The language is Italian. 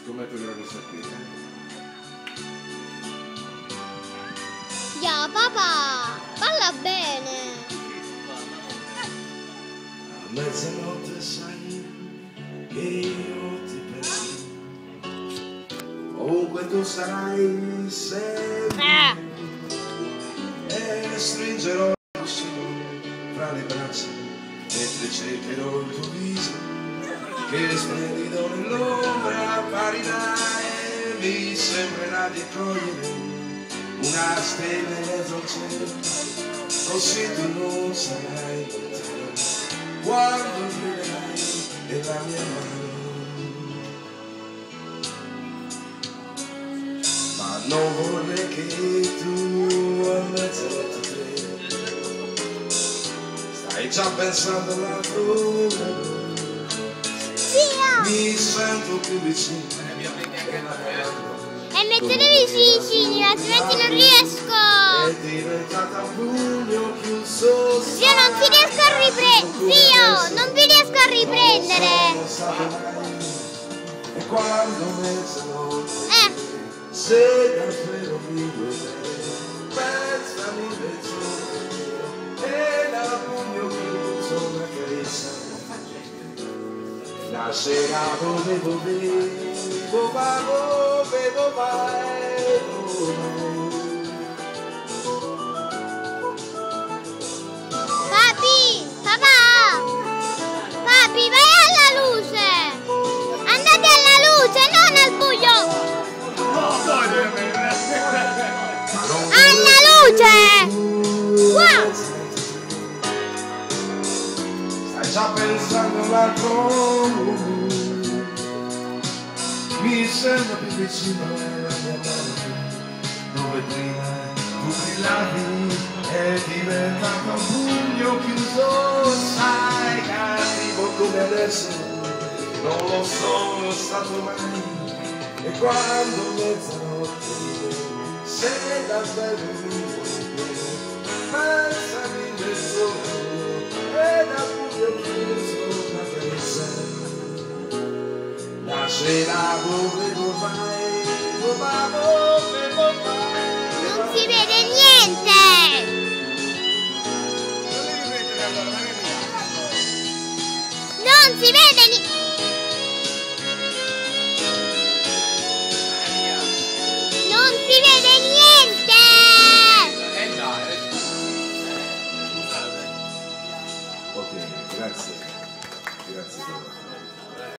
Scommetto che era questa qui. Ya, papà, balla bene. A mezzanotte sai che io ti penso. Ovunque tu sarai sempre. E stringerò il cuscino fra le braccia mentre cercherò il tuo viso che splendido nell'ombra apparirà e mi sembrerà di cogliere una stella in mezzo al cielo, così tu non sarai lontano quando griderai nella mia mano. Ma non vorrei che tu a mezzanotte stai già pensando all'altrove. Mi sento più vicino. E mettetevi vicini, altrimenti non riesco. È diventata un pugno chiuso. Zio, non ti riesco a riprendere. Zio, non vi riesco a riprendere. E quando mezzanotte se davvero mi vuoi bene, pensami mezz'ora e da pugno chiuso una carezza. La sera volevo bevo mai. Papi, papà, papi, vai alla luce. Andate alla luce, non al buio. Alla luce. Wow. Stai già pensando all'altro, mi sembra più vicino alla mia mano, dove prima tu brillavi è diventato un pugno chiuso, sai che arrivo come adesso, non lo sono stato mai, e quando mezzanotte se davvero mi vuoi bene, pensami nel sole e da pugno chiuso una carezza. La sera volevo mai. Non si vede niente. Non si vede niente. Non si vede niente. Ok, grazie. Grazie.